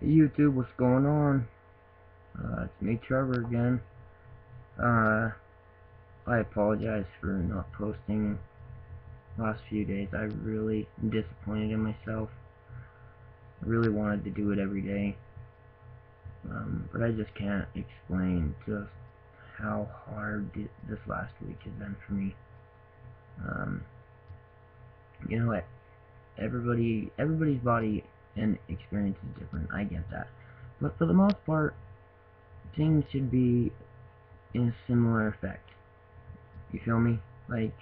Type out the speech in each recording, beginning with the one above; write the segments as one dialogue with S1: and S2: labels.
S1: YouTube, what's going on? It's me, Trevor, again. I apologize for not posting last few days. I really am disappointed in myself. I really wanted to do it every day, but I just can't explain just how hard this last week has been for me. Um, you know what? Everybody's body and experience is different. I get that, but for the most part, things should be in a similar effect. You feel me? Like,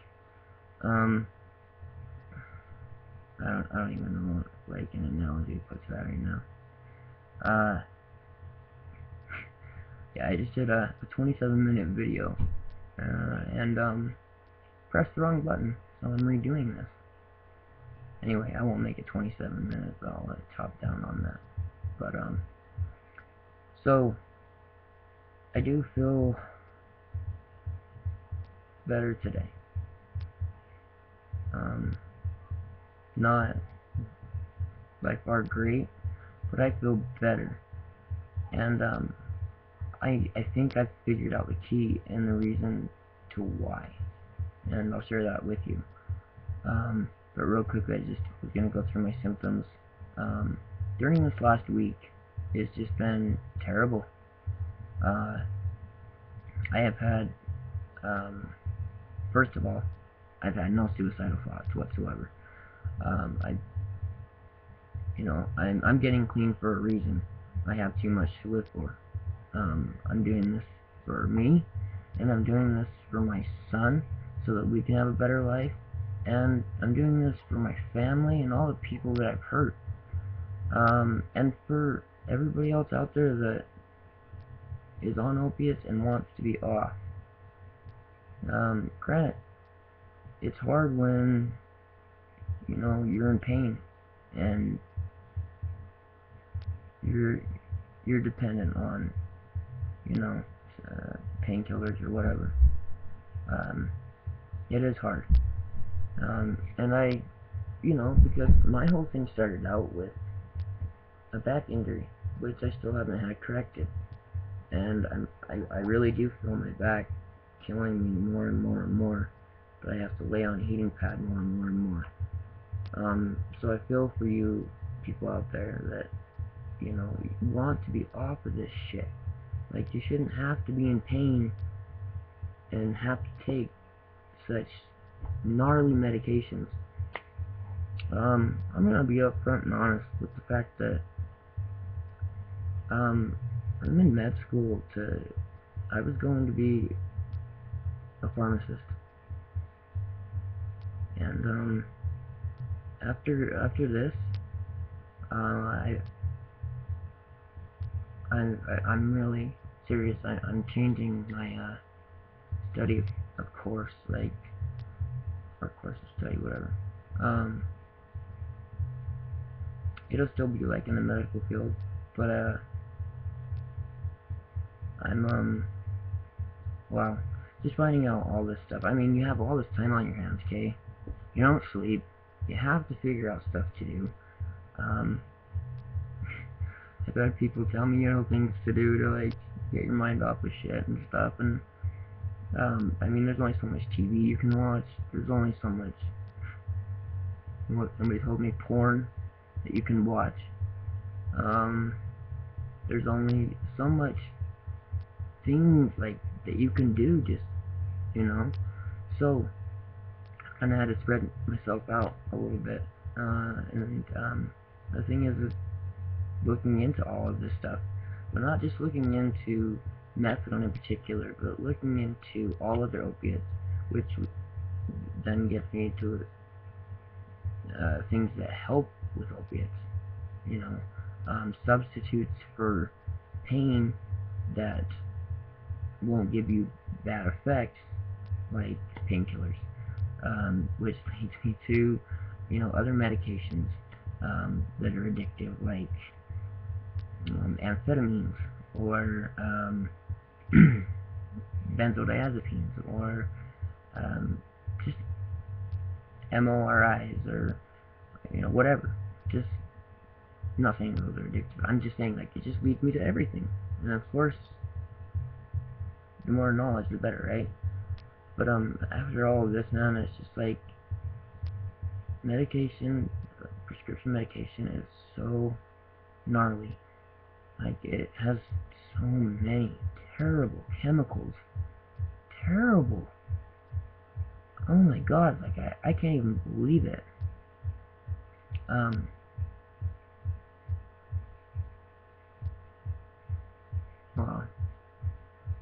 S1: um, I don't even know like an analogy to put to that right now. Uh, yeah, I just did a 27-minute video, and pressed the wrong button, so I'm redoing this. Anyway, I won't make it 27 minutes. I'll chop down on that. But so I do feel better today. Not by far great, but I feel better. And I think I've figured out the key and the reason to why, and I'll share that with you. But real quickly, I just was gonna go through my symptoms. During this last week, it's just been terrible. I have had, first of all, I've had no suicidal thoughts whatsoever. I'm getting clean for a reason. I have too much to live for. I'm doing this for me, and I'm doing this for my son, so that we can have a better life, and I'm doing this for my family and all the people that I've hurt, and for everybody else out there that is on opiates and wants to be off. Granted, it's hard when, you're in pain, and you're dependent on, painkillers or whatever. It is hard. And I, because my whole thing started out with a back injury, which I still haven't had corrected. And I really do feel my back killing me more and more and more. But I have to lay on a heating pad more and more and more. So I feel for you people out there that, you want to be off of this shit. Like, you shouldn't have to be in pain and have to take such gnarly medications. I'm gonna be upfront and honest with the fact that I'm in med school I was going to be a pharmacist, and after this, I'm really serious. I'm changing my study of course, or course of study, whatever. It'll still be like in the medical field, but I'm wow, just finding out all this stuff. I mean, you have all this time on your hands, okay? You don't sleep. You have to figure out stuff to do. I've had people tell me, things to do to, like, get your mind off of shit and stuff, and, I mean, there's only so much TV you can watch. There's only so much, what somebody told me, porn that you can watch. There's only so much things, like, that you can do, just, so, I kinda had to spread myself out a little bit, and, the thing is looking into all of this stuff, but not just looking into methadone in particular, but looking into all other opiates, which then gets me to things that help with opiates, substitutes for pain that won't give you bad effects, like painkillers, which leads me to, other medications that are addictive, like amphetamines, or benzodiazepines, or just MORIs, or whatever. Just I'm not saying those are addictive. I'm just saying, like, it just leads me to everything. And of course, the more knowledge, the better, right? But after all of this, man, it's just like medication, prescription medication is so gnarly. Like, it has so many terrible chemicals. Terrible. Oh my god, like, I can't even believe it. Well,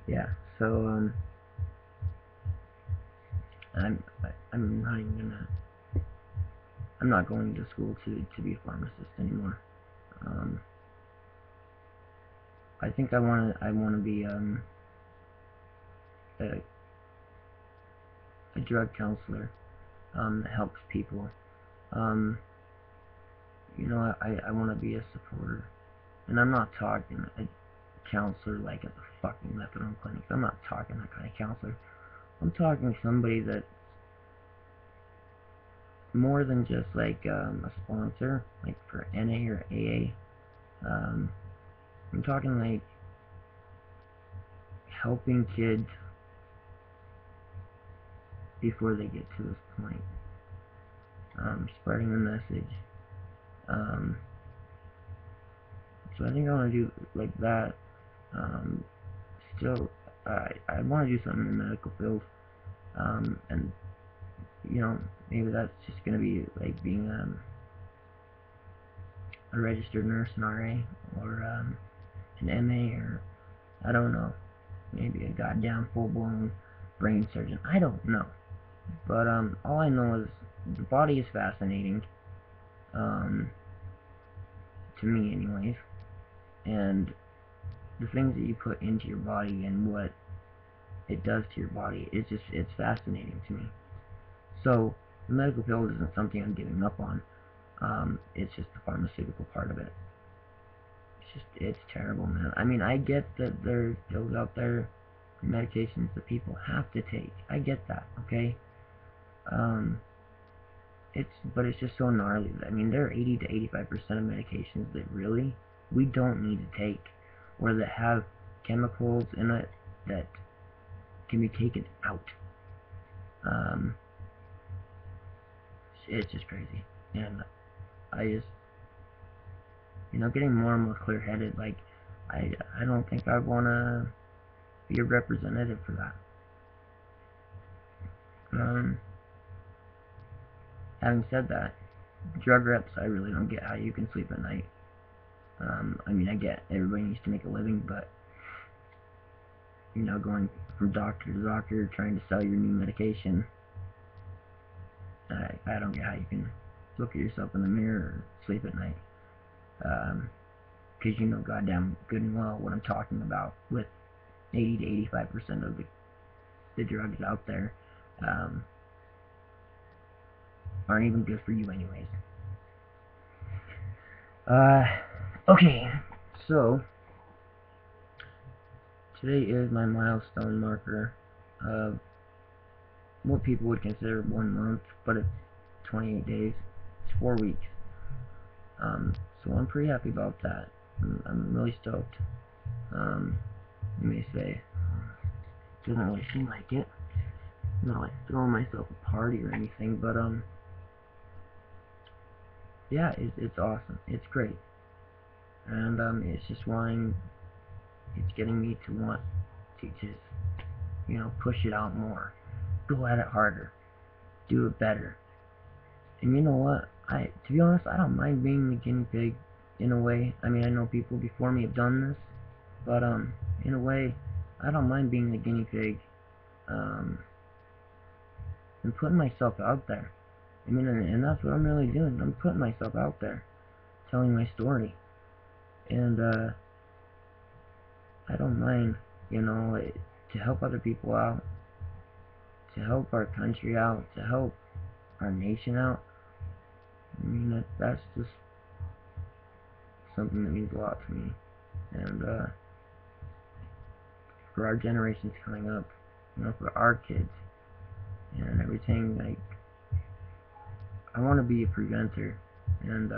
S1: yeah, so, I'm not even gonna, I'm not going to school to be a pharmacist anymore. I think I wanna be, a drug counselor, that helps people. You know, I wanna be a supporter. And I'm not talking a counselor like at the fucking Methadone clinic. I'm not talking that kind of counselor. I'm talking somebody that more than just like a sponsor, like for NA or AA. I'm talking like helping kids before they get to this point. Spreading the message. So I think I want to do like that. Still, I want to do something in the medical field. And you know, maybe that's just gonna be like being a registered nurse, an RA, or an MA, or I don't know, maybe a goddamn full-blown brain surgeon. I don't know, but all I know is the body is fascinating, to me, anyways, and the things that you put into your body and what it does to your body, it's fascinating to me. So the medical field isn't something I'm giving up on. It's just the pharmaceutical part of it. It's terrible, man. I mean, I get that there's pills out there, medications that people have to take. I get that, okay? But it's just so gnarly. I mean, there are 80 to 85% of medications that really we don't need to take, or that have chemicals in it that can be taken out. It's just crazy, and I just, you know, getting more and more clear-headed. Like, I don't think I want to be a representative for that. Having said that, drug reps, I really don't get how you can sleep at night. I mean, I get everybody needs to make a living, but, you know, going from doctor to doctor trying to sell your new medication, I don't get how you can look at yourself in the mirror or sleep at night. Because you know goddamn good and well what I'm talking about with 80 to 85% of the drugs out there aren't even good for you anyways. Okay, so today is my milestone marker of what people would consider 1 month, but it's 28 days. It's 4 weeks. So I'm pretty happy about that. I'm really stoked. You may say, it doesn't really seem like it. I'm not like throwing myself a party or anything, but yeah, it's awesome. It's great. And it's just it's getting me to want to just, you know, push it out more. Go at it harder. Do it better. And you know what? To be honest, I don't mind being the guinea pig in a way. I mean, I know people before me have done this, but in a way, I don't mind being the guinea pig, and putting myself out there. I mean, and that's what I'm really doing. I'm putting myself out there, telling my story, and I don't mind, you know, to help other people out, to help our country out, to help our nation out. I mean, that's just something that means a lot to me, and for our generations coming up, you know, for our kids, and everything, like, I want to be a preventer, and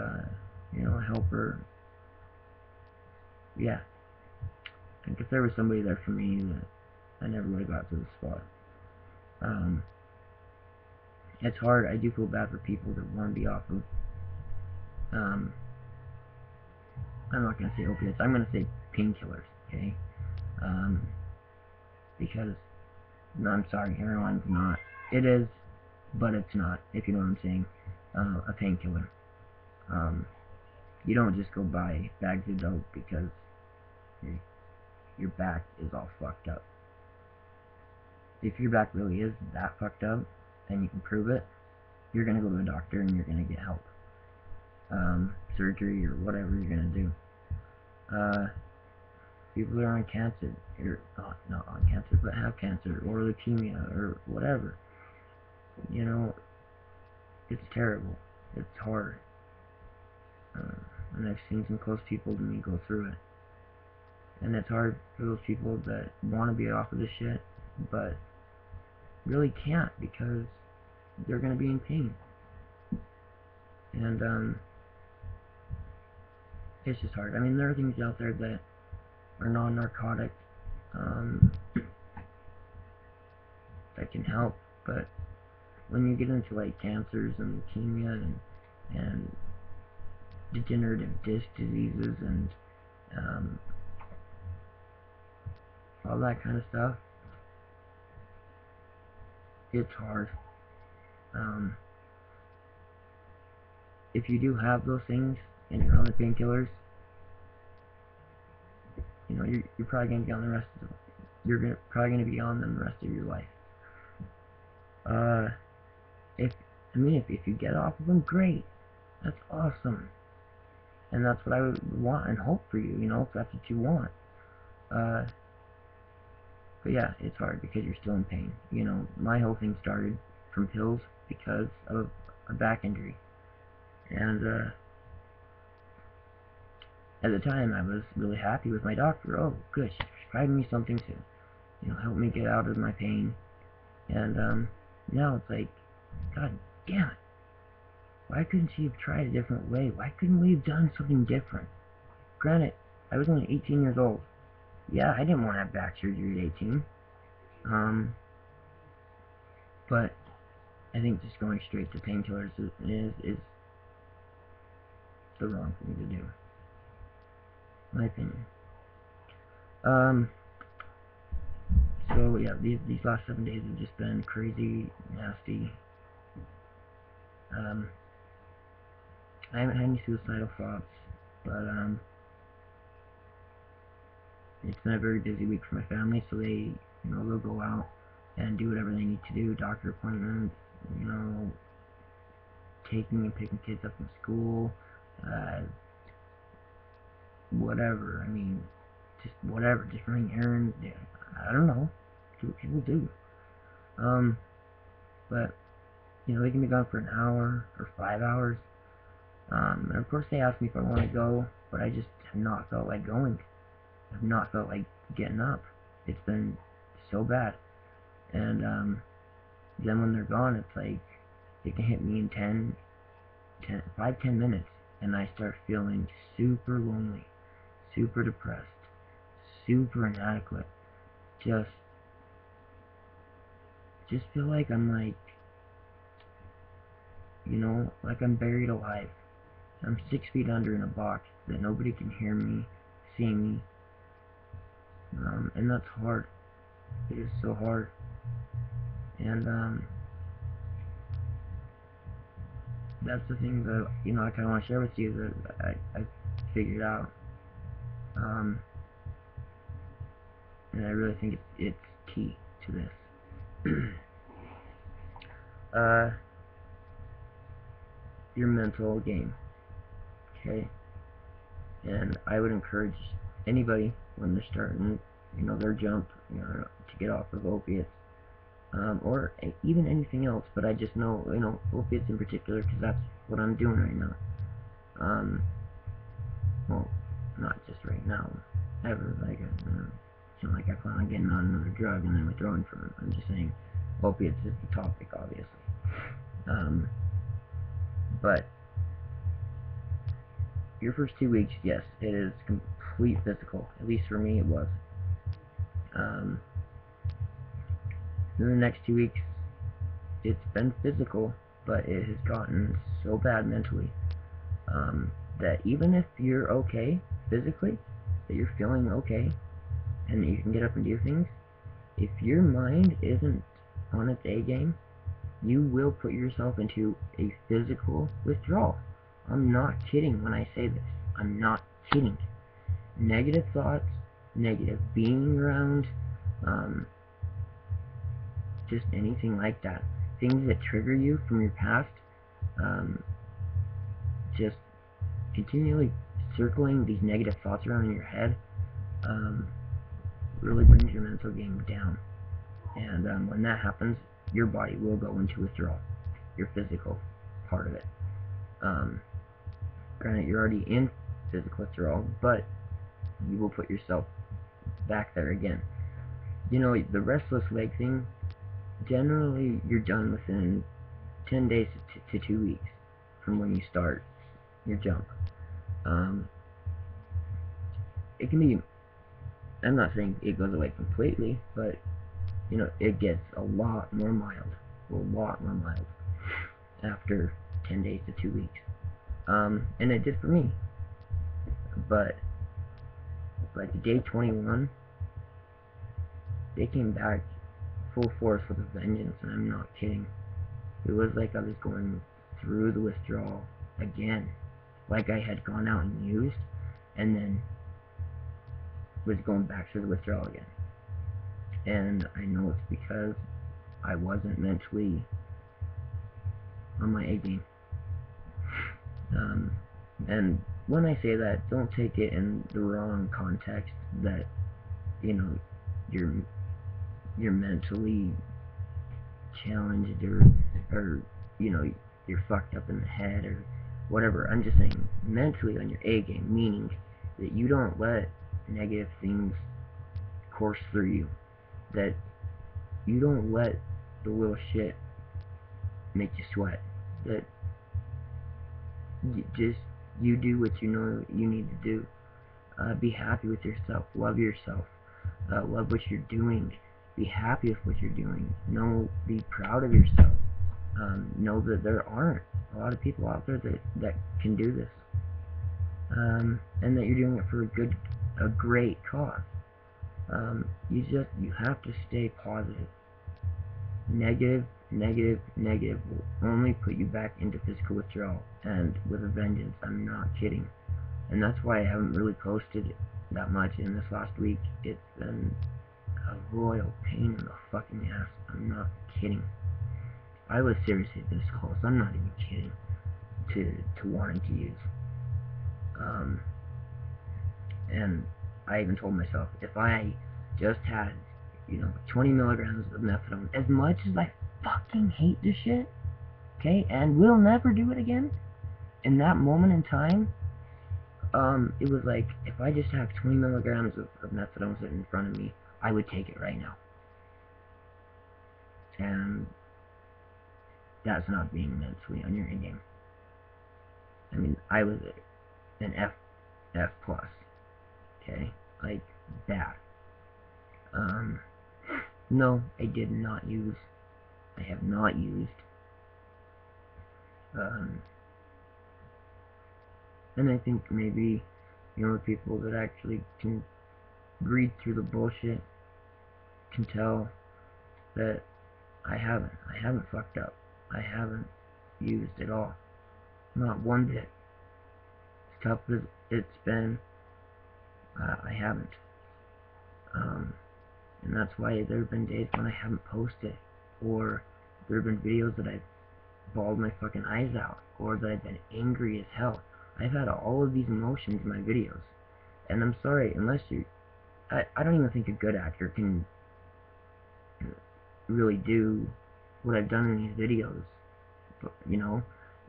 S1: you know, a helper. Yeah, I think if there was somebody there for me, that I never would have got to this spot. It's hard. I do feel bad for people that want to be off of, I'm not going to say opiates, I'm going to say painkillers, okay? Because, no, I'm sorry, heroin's not. It is, but it's not, if you know what I'm saying. A painkiller. You don't just go buy bags of dope because your back is all fucked up. If your back really is that fucked up, and you can prove it, you're going to go to a doctor and you're going to get help. Surgery or whatever you're going to do. People that are on cancer, or not on cancer, but have cancer, or leukemia, or whatever. You know, it's terrible. It's hard. And I've seen some close people to me go through it. And it's hard for those people that want to be off of this shit, but really can't because they're going to be in pain. And, it's just hard. I mean, there are things out there that are non-narcotic, that can help, but when you get into, like, cancers and leukemia and degenerative disc diseases and, all that kind of stuff, it's hard. If you do have those things and you're on the painkillers, you know, you're probably gonna be on the rest of probably gonna be on them the rest of your life. If you get off of them, great, that's awesome, and that's what I would want and hope for you. You know, if that's what you want. But yeah, it's hard because you're still in pain. You know, my whole thing started from pills because of a back injury, and at the time, I was really happy with my doctor. Oh, good, she prescribed me something to, you know, help me get out of my pain. And now it's like, God damn it. Why couldn't she have tried a different way? Why couldn't we have done something different? Granted, I was only 18 years old. Yeah, I didn't want to have back surgery at 18. But I think just going straight to painkillers is the wrong thing to do. My opinion. So yeah, these last 7 days have just been crazy, nasty. I haven't had any suicidal thoughts, but it's been a very busy week for my family, so they, you know, they'll go out and do whatever they need to do, doctor appointments, you know, taking and picking kids up from school, whatever. I mean, just whatever, just running errands. Yeah, I don't know. Do what people do. But you know, they can be gone for an hour or 5 hours. And of course they ask me if I want to go, but I just have not felt like going. I've not felt like getting up. It's been so bad. And then when they're gone, it's like it can hit me in 5-10 minutes, and I start feeling super lonely, super depressed, super inadequate. Just feel like I'm like, you know, like I'm buried alive. I'm 6 feet under in a box that nobody can hear me, see me, and that's hard. It is so hard. And that's the thing that, you know, I kind of want to share with you that I figured out. And I really think it's key to this. Your mental game. Okay? And I would encourage anybody when they're starting, you know, their jump, you know, to get off of opiates, or even anything else, but I just know, you know, opiates in particular, because that's what I'm doing right now. Well, not just right now, ever. Like, it's not like I plan on getting on another drug and then withdrawing from it. I'm just saying, opiates is the topic, obviously. But your first 2 weeks, yes, it is complete physical. At least for me, it was. Then the next 2 weeks, it's been physical, but it has gotten so bad mentally that even if you're okay physically, that you're feeling okay, and that you can get up and do things, if your mind isn't on its A game, you will put yourself into a physical withdrawal. I'm not kidding when I say this. I'm not kidding. Negative thoughts, negative being around, just anything like that. Things that trigger you from your past, just continually circling these negative thoughts around in your head, really brings your mental game down. And when that happens, your body will go into withdrawal, your physical part of it. Granted, you're already in physical withdrawal, but you will put yourself back there again. You know, the restless leg thing, generally you're done within 10 days to 2 weeks from when you start your jump. It can be, I'm not saying it goes away completely, but you know, it gets a lot more mild after 10 days to 2 weeks. And it did for me. But like day 21, they came back full force with a vengeance, and I'm not kidding. It was like I was going through the withdrawal again, like I had gone out and used, and then was going back through the withdrawal again. And I know it's because I wasn't mentally on my A game. And when I say that, don't take it in the wrong context that, you know, you're mentally challenged or you know, you're fucked up in the head or whatever. I'm just saying mentally on your A game, meaning that you don't let negative things course through you, that you don't let the little shit make you sweat, that you do what you know you need to do. Be happy with yourself, love yourself, love what you're doing, be happy with what you're doing, be proud of yourself, know that there aren't a lot of people out there that can do this, and that you're doing it for a great cause. You have to stay positive. Negative will only put you back into physical withdrawal, and with a vengeance. I'm not kidding. And that's why I haven't really posted that much in this last week. It's been a royal pain in the fucking ass. I'm not kidding. I was seriously this close. I'm not even kidding to wanting to use. And I even told myself, if I just had, 20 milligrams of methadone, as much as I fucking hate this shit, okay, and will never do it again, in that moment in time, it was like, if I just had 20 milligrams of methadone sitting in front of me, I would take it right now. And that's not being mentally on your game. I mean, I was an F plus, okay, like, bad. No, I did not use. I have not used. And I think maybe, the people that actually can read through the bullshit can tell that I haven't fucked up. I haven't used at all. Not one bit. As tough as it's been, I haven't. And that's why there have been days when I haven't posted, or there have been videos that I've bawled my fucking eyes out, or that I've been angry as hell. I've had all of these emotions in my videos, and I'm sorry, unless I don't even think a good actor can really do what I've done in these videos. But,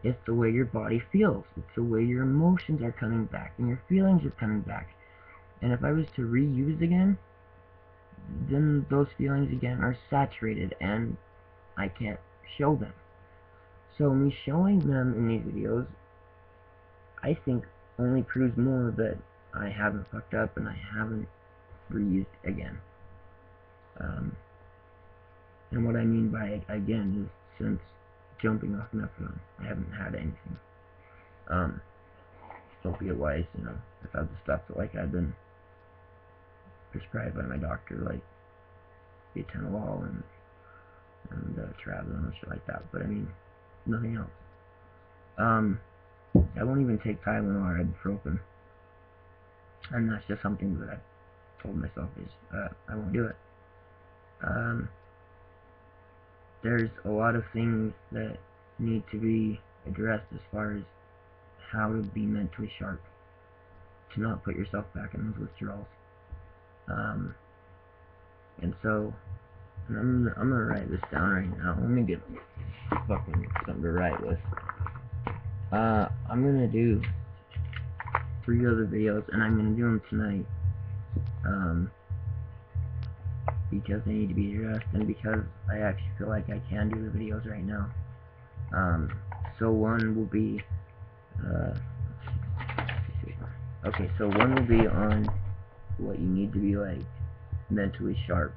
S1: it's the way your body feels. It's the way your emotions are coming back, and your feelings are coming back. And if I was to reuse again, then those feelings again are saturated, and I can't show them. So me showing them in these videos, I think only proves more that I haven't fucked up and I haven't reused again. And what I mean by it again is since jumping off methadone, I haven't had anything. Opiate-wise, I've had the stuff that like I've been prescribed by my doctor, like atenolol and trazodone and shit like that. But I mean, nothing else. I won't even take Tylenol or ibuprofen, and that's just something that I've told myself is I won't do it. There's a lot of things that need to be addressed as far as how to be mentally sharp, to not put yourself back in those withdrawals. And so, I'm gonna write this down right now. Let me get fucking something to write with. I'm gonna do 3 other videos, and I'm gonna do them tonight. Because they need to be addressed, and because I actually feel like I can do the videos right now. So one will be, okay, so one will be on what you need to be like mentally sharp,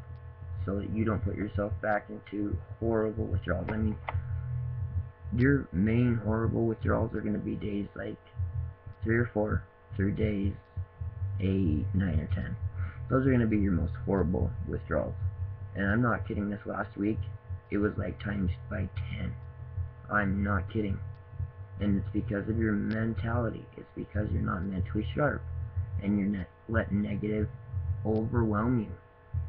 S1: so that you don't put yourself back into horrible withdrawals. I mean, your main horrible withdrawals are going to be days like 3 or 4 through days 8, 9, or 10. Those are going to be your most horrible withdrawals. And I'm not kidding, this last week, it was like times by 10. I'm not kidding. And it's because of your mentality. It's because you're not mentally sharp. And you're not letting negative overwhelm you.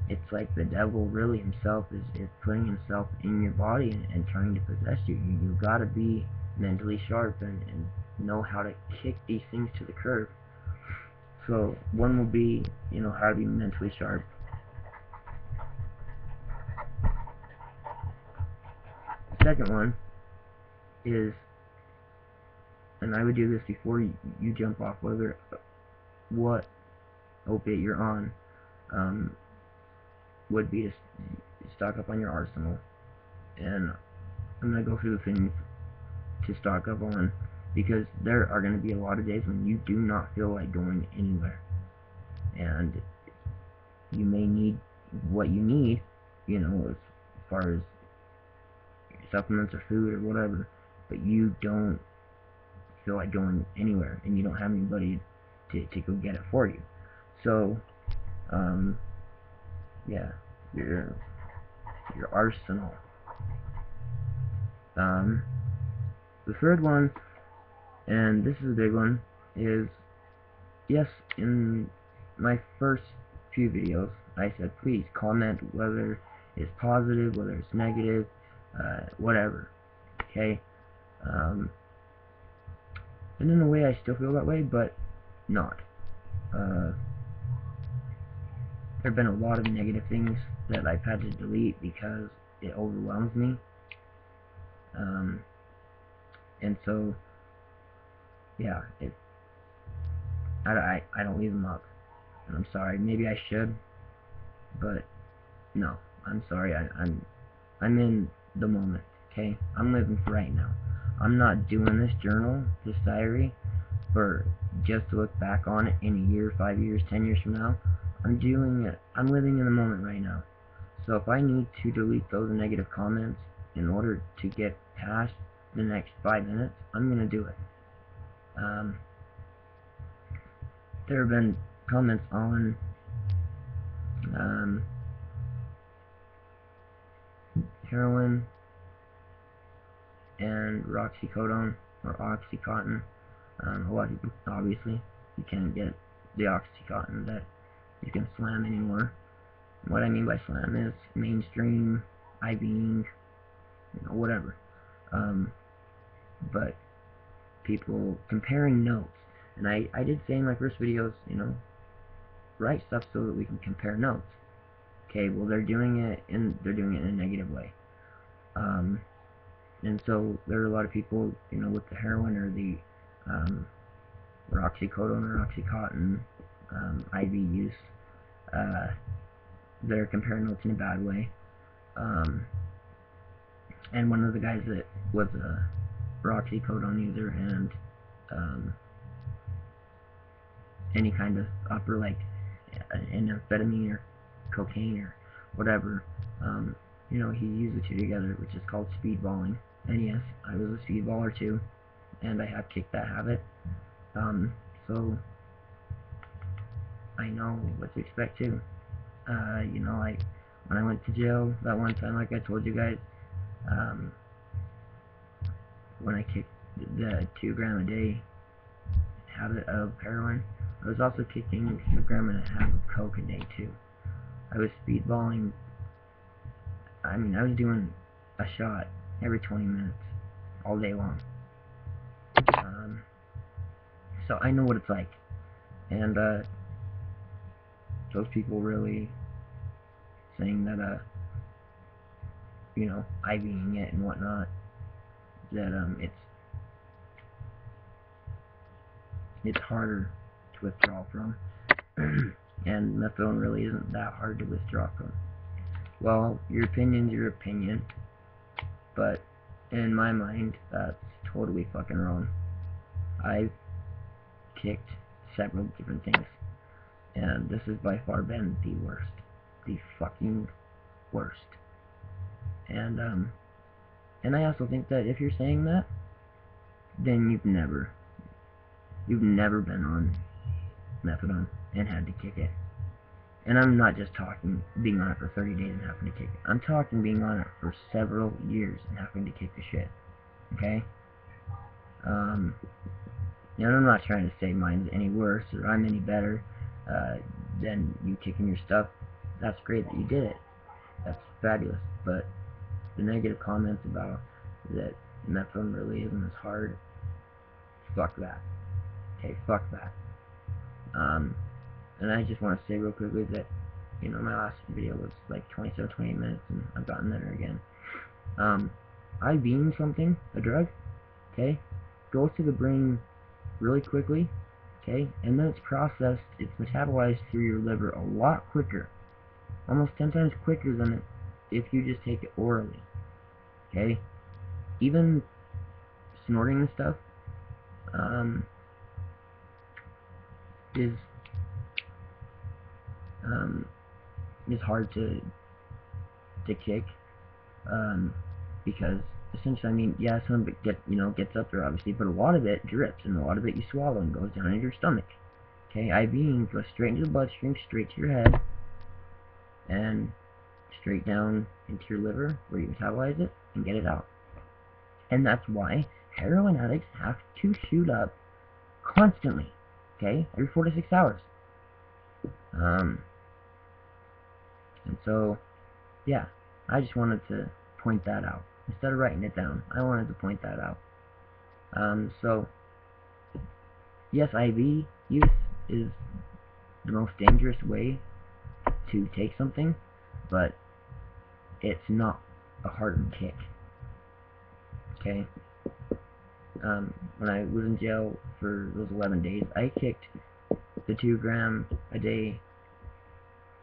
S1: It's like the devil really himself is putting himself in your body and trying to possess you. You've got to be mentally sharp and know how to kick these things to the curb. So one will be, how to be mentally sharp. The second one is, and I would do this before you jump off, what opiate you're on, would be to stock up on your arsenal. And I'm going to go through the things to stock up on, because there are going to be a lot of days when you do not feel like going anywhere, and you may need what you need, as far as supplements or food or whatever, but you don't feel like going anywhere, and you don't have anybody to go get it for you. So, yeah, your arsenal. The third one, and this is a big one, is, yes, in my first few videos, I said, please comment whether it's positive, whether it's negative, whatever, okay? And in a way, I still feel that way, but not. There have been a lot of negative things that I've had to delete because it overwhelms me. And so, yeah, I don't leave them up. And I'm sorry, maybe I should, but no, I'm sorry, I'm in the moment, okay? I'm living for right now. I'm not doing this journal, this diary, for just to look back on it in a year, 5 years, 10 years from now. I'm living in the moment right now. So if I need to delete those negative comments in order to get past the next 5 minutes, I'm gonna do it. There have been comments on heroin and roxycodone or oxycontin. A lot of people, obviously, you can't get the oxycontin that you can slam anymore. What I mean by slam is mainstream, IVing, whatever. But people comparing notes, and I did say in my first videos, write stuff so that we can compare notes. Okay, well they're doing it in a negative way. And so there are a lot of people, with the heroin or the roxycodone or oxycontin IV use, they're comparing notes in a bad way. And one of the guys that was a roxycodone user and any kind of upper, like an amphetamine or cocaine or whatever. You know, he used the two together, which is called speedballing. And yes, I was a speedballer too, and I have kicked that habit. So I know what to expect too. You know, like when I went to jail that one time, like I told you guys, when I kicked the 2 gram a day habit of heroin, I was also kicking 1.5 grams of coke a day too. I was speedballing. I mean, I was doing a shot every 20 minutes, all day long. So I know what it's like. And those people really saying that, you know, IVing it and whatnot, that it's harder to withdraw from. And methadone really isn't that hard to withdraw from. Well, your opinion's your opinion, but in my mind, that's totally fucking wrong. I've kicked several different things, and this has by far been the worst. The fucking worst. And I also think that if you're saying that, then you've never been on methadone and had to kick it. And I'm not just talking being on it for 30 days and having to kick it. I'm talking being on it for several years and having to kick the shit. Okay? And I'm not trying to say mine's any worse or I'm any better than you kicking your stuff. That's great that you did it. That's fabulous. But the negative comments about that methadone really isn't as hard, fuck that. Okay, fuck that. And I just want to say real quickly that, you know, my last video was like 27, 28 minutes, and I've gotten there again. IVing something, a drug, okay, goes to the brain really quickly, okay, and then it's processed, it's metabolized through your liver a lot quicker, almost 10 times quicker than if you just take it orally, okay. Even snorting and stuff is hard to kick, because essentially, I mean, yeah, some of it gets up there obviously, but a lot of it drips, and a lot of it you swallow and goes down into your stomach. Okay, IVing goes straight into the bloodstream, straight to your head, and straight down into your liver, where you metabolize it and get it out. And that's why heroin addicts have to shoot up constantly, okay, every 4 to 6 hours. And so, yeah, I just wanted to point that out. Instead of writing it down, I wanted to point that out. So, yes, IV use is the most dangerous way to take something, but it's not a hardened kick. Okay? When I was in jail for those 11 days, I kicked the 2 gram a day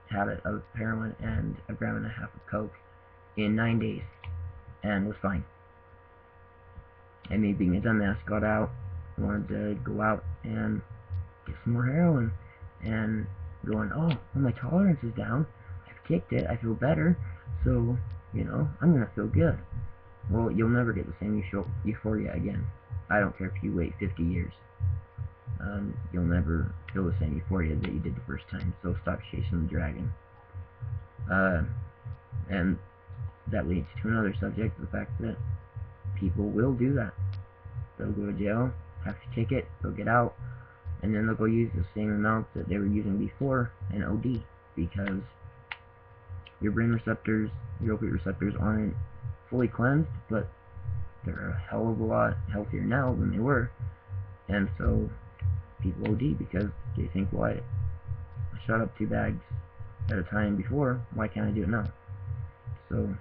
S1: habit of heroin and 1.5 grams of coke in 9 days, and was fine. And me being a dumbass got out, wanted to go out and get some more heroin, and going, oh, well, my tolerance is down, I've kicked it, I feel better, so, you know, I'm gonna feel good. Well, you'll never get the same euphoria again. I don't care if you wait 50 years. You'll never feel the same euphoria that you did the first time, so stop chasing the dragon. And that leads to another subject, the fact that people will do that. They'll go to jail, have to kick it, they'll get out, and then they'll go use the same amount that they were using before and OD, because your brain receptors, your opiate receptors aren't fully cleansed, but they're a hell of a lot healthier now than they were. And so people OD because they think, well, I shot up 2 bags at a time before, why can't I do it now? So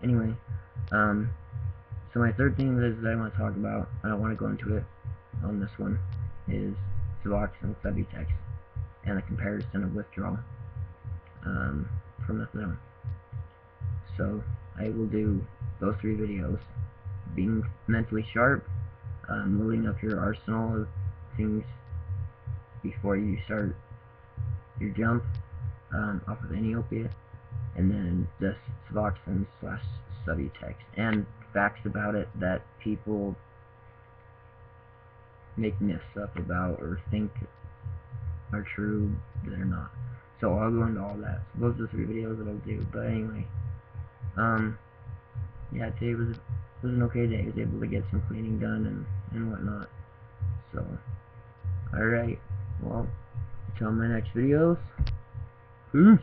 S1: anyway, so my third thing that I want to talk about, I don't want to go into it on this one, is Suboxone and Subutex and the comparison of withdrawal from methadone. So I will do those 3 videos: being mentally sharp, loading up your arsenal of things before you start your jump off of any opiate, and then just Suboxone / Subutex, and facts about it that people make myths up about or think are true that are not. So I'll go into all that. So those are the 3 videos that I'll do. But anyway, yeah, today was an okay day. I was able to get some cleaning done and whatnot. So, alright, well, until my next videos, peace!